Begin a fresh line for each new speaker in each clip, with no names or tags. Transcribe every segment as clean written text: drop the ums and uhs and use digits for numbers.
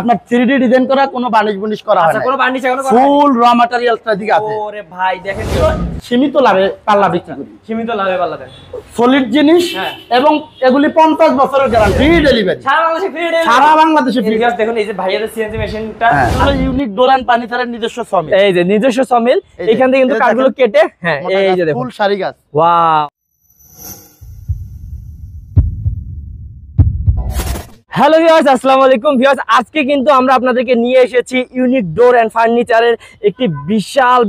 আপনার 3D design করা, কোনো বার্নিশ বুনিশ করা হয় না।
আচ্ছা, কোনো বার্নিশ এখনো করা
ফুল র ম্যাটেরিয়ালসটা দিকে আছে।
ওরে ভাই দেখেন
সীমিত লাভে পাল্লা বিক্রি করি,
সীমিত লাভে পাল্লা দেন,
সলিড জিনিস। এবং এগুলি 50 বছরের গ্যারান্টি, ফ্রি ডেলিভারি
সারা বাংলাদেশে ফ্রি ডেলিভারি,
সারা বাংলাদেশে ফ্রি।
দেখুন এই যে ভাইয়াদের সিএনসি মেশিনটা
হলো ইউনিক ডোর এন্ড ফার্নিচারের নিজস্ব সমিল।
এই যে নিজস্ব সমিল, এখান থেকে কিন্তু কাঠগুলো কেটে এই যে দেখুন
ফুল সারি গাছ।
ওয়াও। হ্যালো ভিউয়ার্স, আসসালামু আলাইকুম ভিউয়ার্স। আজকে কিন্তু আমরা আপনাদেরকে নিয়ে এসেছি ইউনিক ডোর এন্ড ফার্নিচারের একটি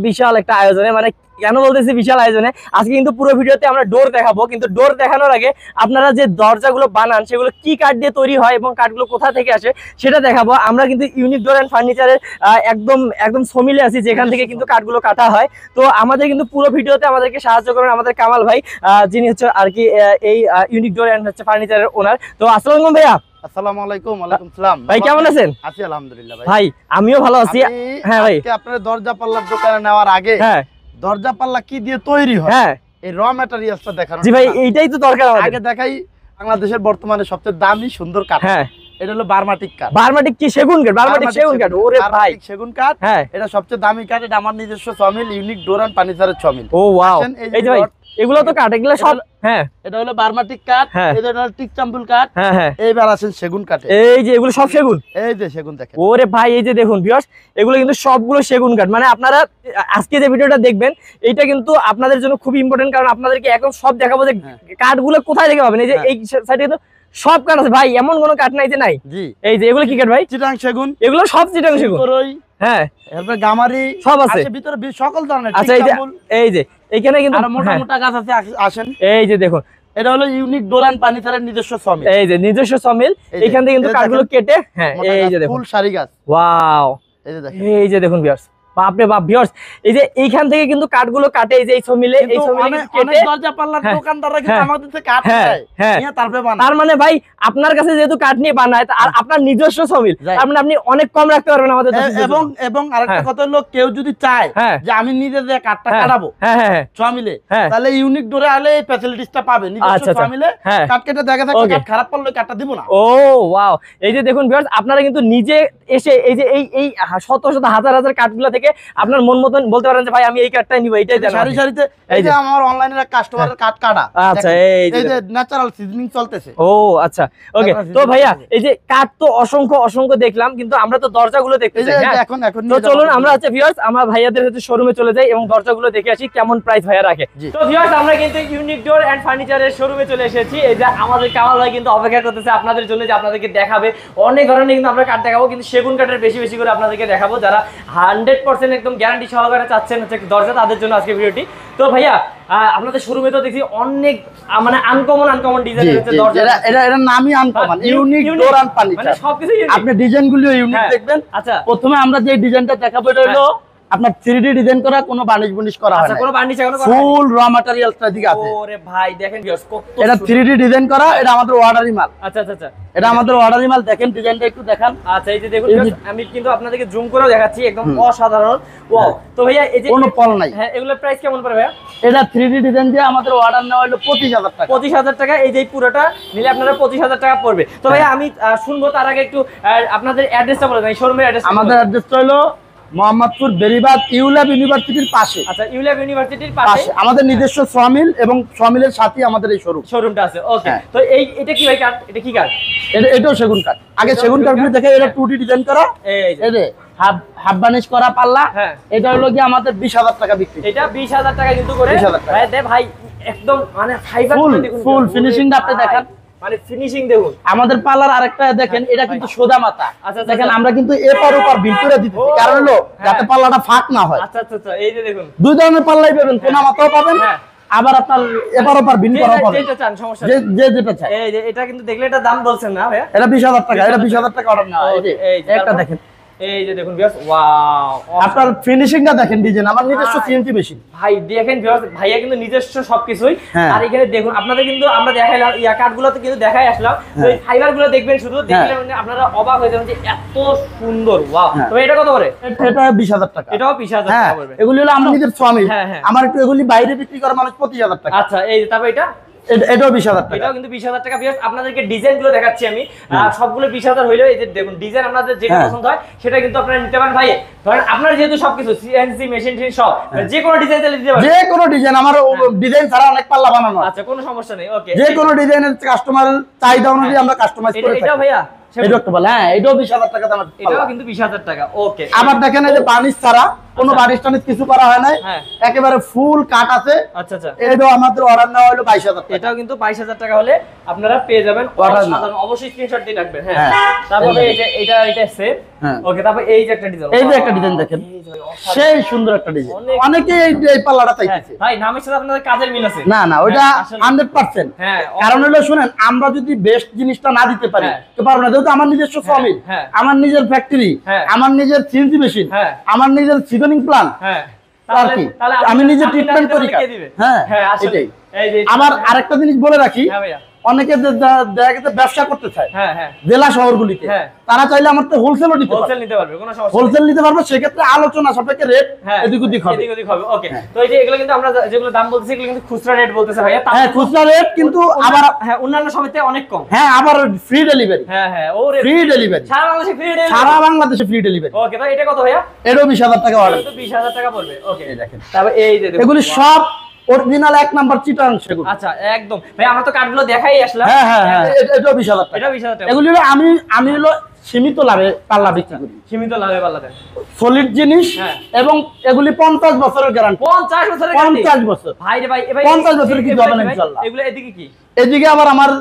বিশাল একটা আয়োজনে। মানে কেন বলতেছি বিশাল আয়োজনে, আজকে কিন্তু পুরো ভিডিওতে আমরা ডোর দেখাবো, কিন্তু ডোর দেখানোর আগে আপনারা যে দরজাগুলো বানান সেগুলো কি কাঠ দিয়ে তৈরি হয় এবং কাঠগুলো কোথা থেকে আসে সেটা দেখাবো। আমরা কিন্তু ইউনিক ডোর এন্ড ফার্নিচারের একদম সমিলে আছি, যেখান থেকে কিন্তু কাঠগুলো কাটা হয়। তো আমাদের কিন্তু পুরো ভিডিওতে আমাদেরকে সাহায্য করেন আমাদের কামাল ভাই, যিনি হচ্ছে আর কি এই ইউনিক ডোর এন্ড ফার্নিচারের ওনার। তো আসসালামু আলাইকুম ভাইয়া।
আসসালামু আলাইকুম। ওয়ালাইকুম সালাম।
ভাই কেমন আছেন?
আছি আলহামদুলিল্লাহ ভাই।
ভাই আমিও ভালো আছি। হ্যাঁ ভাই,
আজকে আপনাদের দরজা পাল্লার দোকানে নেওয়ার আগে দরজা পাল্লা কি দিয়ে তৈরি হয় এই র ম্যাটেরিয়ালসটা দেখানো।
জি ভাই, এইটাই তো দরকার আমাদের।
আগে দেখাই বাংলাদেশের বর্তমানে সবচেয়ে দামি সুন্দর কাঠ। এটা হলো বার্মাটিক কাঠ।
বার্মাটিক কি সেগুন কাঠ? বার্মাটিক সেগুন কাঠ। ওরে ভাই,
সেগুন কাঠ। এটা সবচেয়ে দামি কাঠ। এটা আমার নিজস্ব সমিল, ইউনিক ডোর এন্ড ফার্নিচারের সমিল।
ও ওয়াও। এই যে ভাই এগুলো তো কাঠ, এগুলো সব
এটা হলো বার্মাটিক কাঠ, এটা হলো টিক চাম্পুল কাঠ। এইবার আছেন সেগুন কাঠে।
এই যে এগুলো সব সেগুন।
এই যে সেগুন দেখেন।
ওরে ভাই, এই যে দেখুন ভিউয়ার্স, এগুলো কিন্তু সবগুলো সেগুন কাঠ। মানে আপনারা আজকে যে ভিডিওটা দেখবেন এটা কিন্তু আপনাদের জন্য খুব ইম্পর্টেন্ট, কারণ আপনাদেরকে একদম সব দেখাবো যে কাঠগুলো কোথায় থেকে পাবেন। এই যে এই সাইডে কিন্তু সব কাঠ আছে ভাই, এমন কোনো কাঠ নাই যে নাই। এই যে এগুলো কি কাঠ ভাই? চিটাং সেগুন। এগুলো সব চিটাং সেগুন।
এরপর গামারি
সব আছে
ভিতরে সকল ধরনের।
আচ্ছা এই যে এখানে কিন্তু
মোটা গাছ আছে, আসেন।
এই যে দেখুন,
এটা হলো ইউনিক ডোর এন্ড ফার্নিচারের নিজস্ব সমিল।
এই যে নিজস্ব সমিল, এখান থেকে কিন্তু কাঠগুলো কেটে এই যে দেখুন
ফুল সারি গাছ।
ওয়াও। এই যে দেখুন ভিউয়ার্স, বাপরে বাপ ভিউয়ার্স, এই যে এইখান থেকে কিন্তু কাঠগুলো কাটে এই যে এই সমিলে, এই সমিলে কেটে
দরজা পাল্লার দোকানদাররা কিন্তু আমাদের থেকে কাঠ নেয়, নিয়ে তারপরে বানায়।
তার মানে ভাই আপনার কাছে যেহেতু কাঠ নিয়ে বানায় আর আপনার নিজস্ব সমিল, তার মানে আপনি অনেক কম রাখতে পারবেন আমাদের।
এবং আরেকটা কথা হলো, কেউ যদি চায় যে আমি নিজে যে কাঠটা কাটাবো সমিলে, তাহলে ইউনিক ডোরে আলে এই ফ্যাসিলিটিসটা পাবে। নিজস্ব সমিলে কাঠ কেটে দেখা যাচ্ছে কাঠ খারাপ পড়লে কাঠটা দিব না।
ও ওয়াও। এই যে দেখুন ভিউয়ার্স, আপনারা কিন্তু নিজে এসে এই যে এই শত শত হাজার হাজার কাঠগুলো থেকে আপনার মন মতন বলতে পারেন যে ভাই আমি এই কাঠটাই নিব, এইটাই জানা।
সারি সারিতে এই যে আমার অনলাইনের এক কাস্টমারের কাঠ কাটা।
আচ্ছা, এই
যে ন্যাচারাল সিজনিং চলতেছে।
ও আচ্ছা, ওকে। তো ভাইয়া এই যে কাঠ তো অসংখ্য দেখলাম, কিন্তু আমরা তো দরজাগুলো দেখতে চাই।
এখন
তো চলুন আমরা হচ্ছে ভিউয়ার্স আমরা ভাইয়াদের হচ্ছে শোরুমে চলে যাই এবং দরজাগুলো দেখে আসি কেমন প্রাইস ভাইয়া রাখে। তো ভিউয়ার্স আমরা কিন্তু ইউনিক ডোর এন্ড ফার্নিচারের শোরুমে চলে এসেছি। এই যে আমাদের কামাল ভাই কিন্তু অপেক্ষা করতেছে আপনাদের জন্য, যে আপনাদেরকে দেখাবে অনেক ধরনের কিন্তু আমরা কাঠ দেখাবো, কিন্তু সেগুন কাঠের বেশি করে আপনাদেরকে দেখাবো। যারা 100% একদম গ্যারান্টি সহকারে চাচ্ছেন হচ্ছে দরজা, তাদের জন্য আজকে ভিডিওটি। তো ভাইয়া আপনাদের শোরুমে তো দেখছি অনেক মানে আনকমন ডিজাইনের হচ্ছে দরজা।
এটা নামই uncommon, unique door and furniture.
মানে সবকিছু ইউনিক,
আপনি ডিজাইনগুলো ইউনিক দেখবেন।
আচ্ছা,
প্রথমে আমরা যে ডিজাইনটা দেখাবো এটা হলো আপনার 3D ডিজাইন করা, কোনো বার্নিশ বুনিশ করা হয় না।
আচ্ছা, কোনো বার্নিশ এখনো করা
ফুল র ম্যাটেরিয়ালসটা দিকে আছে।
ওরে ভাই দেখেন ভিউয়ার্স কত
এটা 3D ডিজাইন করা, এটা আমাদের অর্ডারি মাল।
আচ্ছা,
এটা আমাদের অর্ডারি মাল। দেখেন ডিজাইনটা একটু দেখান।
আচ্ছা, এই যে দেখুন ভিউয়ার্স, আমি কিন্তু আপনাদেরকে জুম করেও দেখাচ্ছি, একদম অসাধারণ। ওয়াও। তো ভাইয়া এই যে
কোনো ফল নাই।
এগুলোর প্রাইস কেমন পড়বে ভাইয়া?
এটা 3D ডিজাইন দিয়ে আমাদের অর্ডার নেওয়া হলো 25,000 টাকা।
25,000 টাকা। এই যে পুরোটা নিলে আপনারা 25,000 টাকা পড়বে। তো ভাইয়া আমি শুনবো তার আগে একটু আপনাদের অ্যাড্রেসটা বলে দেন, শোরুমের অ্যাড্রেস।
আমাদের অ্যাড্রেসটা হলো মোহাম্মদপুর বেরিবাদ ইউল্যাব ইউনিভার্সিটির পাশে।
আচ্ছা, ইউল্যাব ইউনিভার্সিটির পাশে
আমাদের নিজস্ব সমিল, এবং সমিলের সাথে আমাদের এই শোরুমটা আছে।
ওকে। তো এটা কি ভাই কাঠ? এটা কি কাঠ?
এটাও সেগুন কাঠ। আগে সেগুন কাঠগুলো দেখে, এটা 2D ডিজাইন করা, এই যে হাফ বার্নিশ করা পাল্লা। এটা হলো কি আমাদের 20,000 টাকা বিক্রি।
এটা 20,000 টাকা কিন্তু করে ভাই একদম মানে ফাইবার
ফুল ফিনিশিংটা আপনি দেখেন,
মানে ফিনিশিং দেখুন।
আমাদের পার্লার আরেকটা দেখেন, এটা কিন্তু সোজা মাথা। দেখেন আমরা কিন্তু এপার ওপার বিল করে দিতেছি, কারণ হলো যাতে পাল্লাটা ফাঁক না হয়।
আচ্ছা, এই যে দেখুন
দুই ধরনের পাল্লাই পাবেন, কোনা মাথাও পাবেন, আবার আপনার এপার ওপার বিল করা পাবেন,
যেটা চান সমস্যা
যে যেটা চাই।
এই যে এটা কিন্তু দেখলে এটা দাম বলছেন না ভাইয়া?
এটা 20,000 টাকা। এটা 20,000 টাকা অর্ডার না। এই যে একটা দেখেন,
এই যে দেখুন ভিউয়ার্স, ওয়াও।
আপনার ফিনিশিংটা দেখেন, ডিজাইন আমার নিজস্ব সিএনসি মেশিন।
ভাই দেখেন ভিউয়ার্স, ভাইয়া কিন্তু নিজস্ব সবকিছুই। আর এখানে দেখুন আপনাদের কিন্তু আমরা দেখাইলাম কাঠগুলোতে কিন্তু দেখাই আসলাম, তো এই ফাইবারগুলো দেখবেন, শুধু দেখলে মানে আপনারা অবাক হয়ে যাবেন যে এত সুন্দর। ওয়াও। তবে এটা কত করে?
এটা 20,000 টাকা।
এটাও 20,000 টাকা পড়বে।
এগুলি হলো আমার নিজের স্বামী। আমার একটু এগুলি বাইরে বিক্রি করা মানুষ 25,000 টাকা।
আচ্ছা, এই যে তারপর এটা
এটাও 20,000 টাকা।
এটাও কিন্তু 20,000 টাকা। ভিউয়ার্স আপনাদেরকে ডিজাইন গুলো দেখাচ্ছি আমি, সবগুলো 20,000 হইলো। এই যে দেখুন ডিজাইন আপনাদের যেটা পছন্দ হয় সেটা কিন্তু আপনারা নিতে পারেন ভাই। ধরেন আপনার যেহেতু সবকিছু সিএনসি মেশিন সব, যে কোনো ডিজাইন চাইলে দিতে পারেন।
যে কোনো ডিজাইন, আমার ডিজাইন ছাড়া অনেক পাল্লা বানানো।
আচ্ছা কোনো সমস্যা নেই। ওকে,
যে কোনো ডিজাইনের কাস্টমারের চাহিদা অনুযায়ী আমরা কাস্টমাইজ করে থাকি।
এটা ভাইয়া
এটাও একটু বলে, হ্যাঁ এটাও 20,000 টাকা দাম।
এটাও কিন্তু 20,000 টাকা। ওকে,
আবার দেখেন এই যে বার্নিশ ছাড়া কোনো বার্নিশ টানিশ কিছু করা হয় নাই, একেবারে ফুল কাট আছে।
আচ্ছা আচ্ছা,
এটাও আমাদের অর্ডার নেওয়া হলো 22,000 টাকা।
এটাও কিন্তু 22,000 টাকা হলে আপনারা পেয়ে যাবেন। অবশ্যই স্ক্রিনশট দিয়ে রাখবেন। হ্যাঁ, তারপরে এই যে এটা সেম। ওকে, তারপর এই যে একটা ডিজাইন,
এই যে একটা ডিজাইন দেখেন, সেই সুন্দর একটা ডিজাইন। অনেকে এই পাল্লাটা চাইছে
ভাই, নামের সাথে আপনাদের কাজের মিল আছে।
না না, ওটা 100%। কারণ হলো শুনেন, আমরা যদি বেস্ট জিনিসটা না দিতে পারি তো পারবো না। যেহেতু আমার নিজস্ব সমিল, আমার নিজের ফ্যাক্টরি, আমার নিজের সিএনসি মেশিন, আমার নিজের সিজনিং প্ল্যান, আর কি আমি নিজে ট্রিটমেন্ট করি। হ্যাঁ, এটাই। আবার আরেকটা জিনিস বলে রাখি, অনেকে দেখা গেছে ব্যবসা করতে চায় জেলা শহরগুলিতে, তারা চাইলে আমার তো হোলসেলও নিতে পারবে, হোলসেল নিতে পারবে। সেক্ষেত্রে আলোচনা সাপেক্ষে রেট এদিক ওদিক হবে।
ওকে, তো এই যে এগুলো কিন্তু আমরা যেগুলো দাম বলতেছি এগুলো কিন্তু খুচরা রেট বলতেছে ভাইয়া।
হ্যাঁ, খুচরা রেট কিন্তু আবার
অন্যান্য সমিতিতে অনেক কম।
হ্যাঁ, আবার ফ্রি ডেলিভারি। ওরে ফ্রি ডেলিভারি, সারা বাংলাদেশে ফ্রি ডেলিভারি।
ওকে, তো এটা কত ভাইয়া?
এটাও 20,000 টাকা অর্ডার।
তো 20,000 টাকা পড়বে। ওকে, দেখেন তারপর এই যে
এগুলি সব অরিজিনাল 1 নাম্বার চিটাং সেগুলো।
আচ্ছা, একদম ভাই, আমরা তো কার্ডগুলো দেখাই আসলাম।
হ্যাঁ, এটাও 20,000 টাকা।
এটাও 20,000 টাকা।
এগুলি আমি হলো সীমিত লাভে পাল্লা বিক্রি করি,
সীমিত লাভে পাল্লা দেন,
সলিড জিনিস। এবং এগুলি 50 বছরের গ্যারান্টি।
50 বছরের গ্যারান্টি?
50 বছর
ভাই রে ভাই,
50 বছরের কিছু হবে না ইনশাআল্লাহ।
এগুলো এদিকে কি?
এদিকে আবার আমার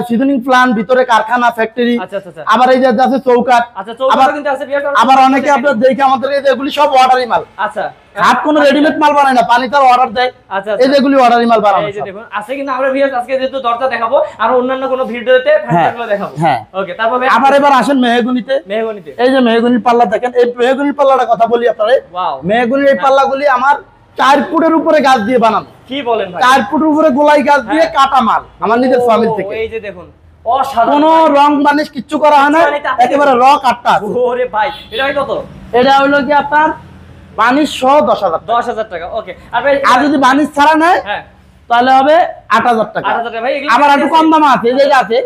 সিজনিং প্ল্যান, ভিতরে কারখানা, ফ্যাক্টরি।
আচ্ছা,
আবার এই যে আছে চৌকাঠ।
আচ্ছা, চৌকাঠ কিন্তু আছে।
আবার অনেকে আপনারা দেখে আমাদের এগুলি সব অর্ডারি মাল।
আচ্ছা,
হাত কোনো রেডিমেড মাল বানায় না, পানি তার অর্ডার দেয়।
আচ্ছা,
এই যেগুলি অর্ডারি মাল বানানো।
এই যে দেখুন আছে কিন্তু আমরা ভিউয়ার্স আজকে যেহেতু দরজা দেখাবো আর অন্যান্য কোনো ভিডিওতে ফ্যানগুলো দেখাবো। ওকে, তারপর
আবার এবার আসেন মেহগনিতে। এই যে মেহগনির পাল্লা দেখেন, এই মেহগনির পাল্লাটা কথা বলি আপনারে।
ওয়াও,
মেহগনির এই পাল্লাগুলি আমার 4 ফুটের উপরে গাছ দিয়ে বানানো।
কি বলেন ভাই?
4 ফুটের উপরে গোলাই গাছ দিয়ে কাটা মাল আমার নিজের ফার্মিল থেকে।
এই যে দেখুন, অসাধারণ।
কোনো রং বানিশ কিচ্ছু করা হয় না, একেবারে র কাটটা আছে।
ওরে ভাই, এটা কত?
এটা হলো কি আপনার বানিশ সহ
10,000 টাকা। ওকে, আর ভাই
আর যদি বানিশ ছাড়া নেয় তাহলে হবে 8,000 টাকা। আবার একটু কম দাম আছে, এই যে আছে,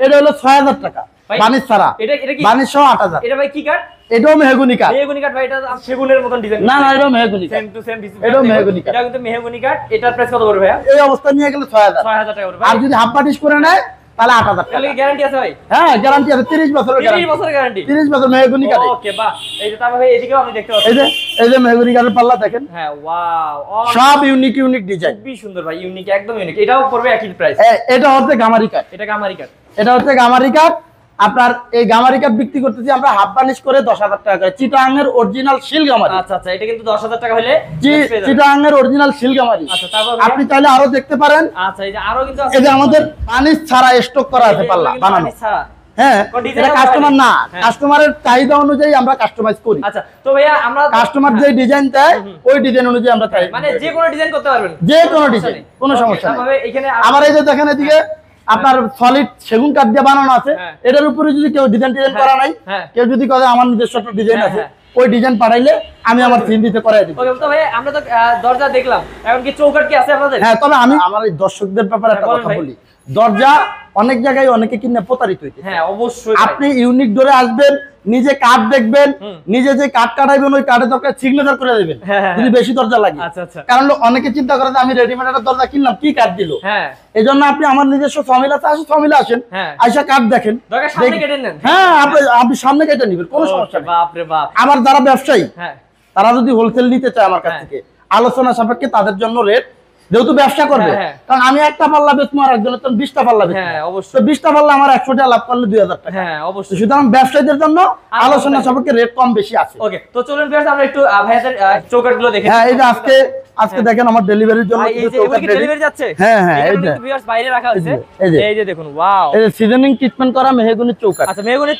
এটা হলো 6,000 টাকা বানিশ ছাড়া।
এটা কি
বানিশ সহ 8,000।
এটা ভাই কি কাঠ?
এটাও মেহগনি কাঠ।
মেহগনি কাঠ ভাই, এটা সেগুনের মতন ডিজাইন।
না না, এটাও মেহগনি কাঠ,
সেম টু সেম ডিজাইন।
এটাও মেহগনি কাঠ।
এটা কিন্তু মেহগনি কাঠ। এটার প্রাইস কত পড়বে ভাইয়া?
এই অবস্থা নিয়ে গেলে 6,000
টাকা পড়বে।
আর যদি হাফ বানিশ করে নেয় তাহলে 8,000 টাকা।
তাহলে গ্যারান্টি আছে ভাই?
হ্যাঁ, গ্যারান্টি আছে, 30 বছরের গ্যারান্টি।
30 বছরের গ্যারান্টি,
30 বছর মেহগনি কাঠ।
ওকে, বাহ। এই যে তারপর ভাই এদিকেও আমি দেখতে পাচ্ছি,
এই যে মেহগনি কাঠের পাল্লা দেখেন।
হ্যাঁ, ওয়াও,
সব ইউনিক ডিজাইন,
খুবই সুন্দর ভাই, ইউনিক, একদম ইউনিক। এটাও পড়বে একই প্রাইস।
এটা হচ্ছে গামারি কাঠ।
এটা গামারি কাঠ।
এটা হচ্ছে গামারি কাঠ। আপনার এই গামারি কাঠ বিক্রি করতেছি আমরা হাফ বানিশ করে 10,000 টাকা করে। চিটাং এর অরিজিনাল শিল গামারি।
আচ্ছা, এটা কিন্তু 10,000 টাকা হলে
চিটাং এর অরিজিনাল শিল গামারি।
আচ্ছা, তারপর
আপনি চাইলে আরো দেখতে পারেন।
আচ্ছা, এই যে আরো কিন্তু আছে।
এই যে আমাদের বানিশ ছাড়া স্টক করা আছে পাল্লা বানানো। হ্যাঁ, এটা কাস্টমার না, কাস্টমারের চাহিদা অনুযায়ী আমরা কাস্টমাইজ করি।
আচ্ছা, তো ভাইয়া আমরা
কাস্টমার যে ডিজাইন দেয় ওই ডিজাইন অনুযায়ী আমরা চাই,
মানে যে কোনো ডিজাইন করতে পারবেন,
যে কোনো ডিজাইন, কোনো সমস্যা নেই।
এখানে
আবার এই যে দেখেন এদিকে আপনার সলিড সেগুন কাঠ দিয়ে বানানো আছে। এটার উপরে যদি কেউ ডিজাইন করা নাই, কেউ যদি করে আমার নিজস্ব একটা ডিজাইন আছে, ওই ডিজাইন পাঠাইলে আমি আমার সিএনজিতে করাই দিব।
ওকে, তো ভাই আমরা তো দরজা দেখলাম, এখন কি চৌকাঠ কি আছে আপনাদের?
হ্যাঁ, তবে আমি আমার এই দর্শকদের ব্যাপারে একটা কথা বলি। দরজা অনেক জায়গায় অনেকে কিনে প্রতারিত হইছে।
হ্যাঁ, অবশ্যই
আপনি ইউনিক ডোরে আসবেন, নিজে কাঠ দেখবেন, নিজে যে কাঠ কাটাইবেন ওই কাঠের দরকার সিগনেচার করে দেবেন যদি বেশি দরজা লাগে। কারণ অনেকে চিন্তা করে যে আমি রেডিমেড একটা দরজা কিনলাম, কি কাঠ দিল। এই জন্য আপনি আমার নিজস্ব ফর্মিলা আছে, আসে ফর্মিলা আসেন, আইসা কাঠ দেখেন। হ্যাঁ, আপনি সামনে কেটে নিবেন, কোনো সমস্যা নেই। আমার যারা ব্যবসায়ী তারা যদি হোলসেল নিতে চায় আমার কাছ থেকে, আলোচনা সাপেক্ষে তাদের জন্য রেট, যেহেতু ব্যবসা করবে, কারণ আমি একটা পাল্লা বেচবো আর একজনের জন্য 20টা পাল্লা বেচবো।
হ্যাঁ, অবশ্যই
20টা পাল্লা আমার 100 টাকা লাভ করলে 2,000 টাকা।
হ্যাঁ, অবশ্যই।
সুতরাং ব্যবসায়ীদের জন্য আলোচনা সাপেক্ষে রেট কম বেশি আছে।
ওকে, তো চলুন ভিউয়ার্স আমরা একটু ভাইয়াদের চৌকাঠগুলো দেখে।
হ্যাঁ, এই যে আজকে দেখেন আমার ডেলিভারির জন্য
কিছু চৌকাঠ ডেলিভারি যাচ্ছে।
হ্যাঁ, এই যে
ভিউয়ার্স বাইরে রাখা হয়েছে। এই যে দেখুন, ওয়াও,
এই যে সিজনিং ট্রিটমেন্ট করা মেহগনি চৌকাঠ।
আচ্ছা, মেহগনি,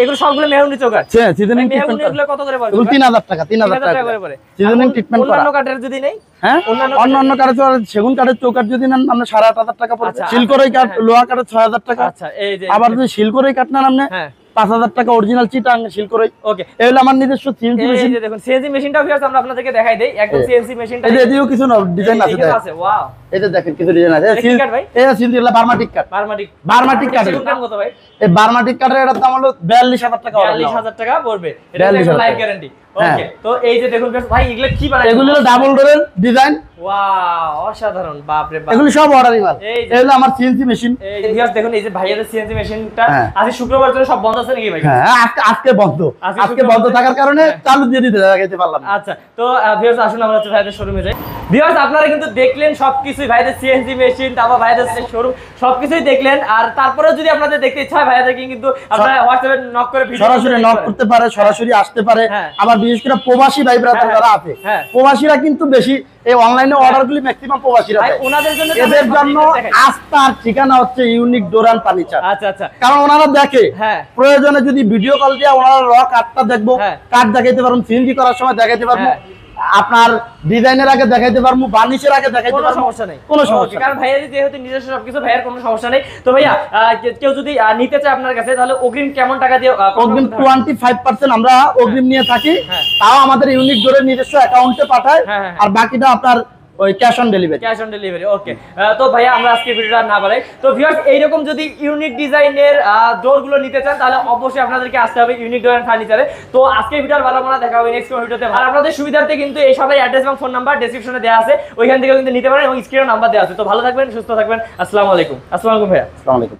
এগুলো সবগুলো মেহগনি চৌকাঠ।
হ্যাঁ, সিজনিং ট্রিটমেন্ট
এগুলো কত করে পড়ে?
3,000 টাকা, 3,000 টাকা করে পড়ে সিজনিং ট্রিটমেন্ট করা।
অন্যান্য কাঠের যদি নেই,
হ্যাঁ, অন্যান্য কাঠের সেগুন কাঠের চৌকাঠ যদি নেন আপনি 8,500 টাকা পড়বে। শিলকরই কাঠ, লোহা কাঠের 6,000 টাকা।
আচ্ছা, এই যে
আবার যদি শিলকরই কাঠ নেন আপনি 5000 টাকা অরিজিনাল চিটাং শিল করে।
ওকে,
এই হলো আমার নিজস্ব সিএনসি মেশিন।
এই যে দেখুন সিএনসি মেশিনটাও ভিউয়ার্স আমরা আপনাদেরকে দেখাই দেই, একদম সিএনসি মেশিনটা।
এই যে এদিকেও কিছু ডিজাইন আছে, দেখেন
আছে, ওয়াও,
এই যে দেখেন কিছু ডিজাইন আছে।
কি কাট ভাই?
এই সিএনসি হলো বার্মাটিক কাট। বার্মাটিক কাট
কত ভাই?
এই বার্মাটিক কাটের এর দাম হলো 42000 টাকা।
42000 টাকা পড়বে, এটা একটা লাইফ গ্যারান্টি। ওকে, তো এই যে দেখুন ভাই এগুলো কি বানায়?
এগুলো হলো ডাবল ডোরের ডিজাইন।
ওয়াও, অসাধারণ, বাপ রে বাপ,
এগুলো সব অর্ডারই মাল।
এই
এই হলো আমার সিএনসি মেশিন।
এই ভিউয়ার্স দেখুন, এই যে ভাইয়াদের সিএনসি মেশিনটা আজ শুক্রবার জন্য সব বন্ধ আছে নাকি ভাই?
হ্যাঁ, আজকে বন্ধ। আজকে বন্ধ থাকার কারণে চালু দিয়ে দিতে দেখাইতে পারলাম না।
আচ্ছা, তো ভিউয়ার্স আসুন আমরা হচ্ছে ভাইয়াদের শোরুমে যাই। ভিউয়ার্স আপনারা কিন্তু দেখলেন সবকিছুই, ভাইয়াদের সিএনসি মেশিন, তারপর ভাইয়াদের শোরুম সবকিছুই দেখলেন। আর তারপরেও যদি আপনাদের দেখতে ইচ্ছা হয় ভাইয়াদেরকে কিন্তু আপনারা হোয়াটসঅ্যাপে নক করে ভিডিও
সরাসরি নক করতে পারে, সরাসরি আসতে পারে। আবার বিশেষ করে প্রবাসী ভাই ব্রাদার যারা আছে, প্রবাসীরা কিন্তু বেশি এই অনলাইনে অর্ডারগুলি ম্যাক্সিমাম প্রবাসীরা দেয়।
ওনাদের জন্য
এদের জন্য আস্থার ঠিকানা হচ্ছে ইউনিক ডোর এন্ড ফার্নিচার।
আচ্ছা আচ্ছা,
কারণ ওনারা দেখে প্রয়োজনে যদি ভিডিও কল দিয়ে ওনারা র কাটটা দেখবো, কাট দেখাইতে পারবো, সিএনজি করার সময় দেখাইতে পারবো, আপনার ডিজাইনের আগে দেখাইতে পারবো, বার্নিশের আগে দেখাইতে পারবো,
কোনো সমস্যা নেই,
কোনো সমস্যা।
কারণ ভাইয়া যেহেতু নিজস্ব সবকিছু, ভাইয়ার কোনো সমস্যা নেই। তো ভাইয়া কেউ যদি নিতে চায় আপনার কাছে, তাহলে অগ্রিম কেমন টাকা দিয়ে?
অগ্রিম 25% আমরা অগ্রিম নিয়ে থাকি, তাও আমাদের ইউনিক ডোরের নিজস্ব অ্যাকাউন্টে পাঠায়, আর বাকিটা আপনার ওই ক্যাশ অন ডেলিভারি। ওকে, তো ভাইয়া আমরা আজকে ভিডিওটা না বাড়াই। তো ভিউয়ার্স এইরকম যদি ইউনিক ডিজাইনের ডোরগুলো নিতে চান, তাহলে অবশ্যই আপনাদেরকে আসতে হবে ইউনিক ডোর এন্ড ফার্নিচারে। তো আজকে ভিডিওর বাড়াবো না, দেখা হবে নেক্সট কোন ভিডিওতে। আর আপনাদের সুবিধার্থে কিন্তু এই সবাই অ্যাড্রেস এবং ফোন নাম্বার ডেসক্রিপশনে দেওয়া আছে, ওইখান থেকে কিন্তু নিতে পারেন, এবং স্ক্রিনে নাম্বার দেওয়া আছে। তো ভালো থাকবেন, সুস্থ থাকবেন, আসসালামু আলাইকুম। আসসালামু আলাইকুম ভাইয়া। আসসালামু আলাইকুম।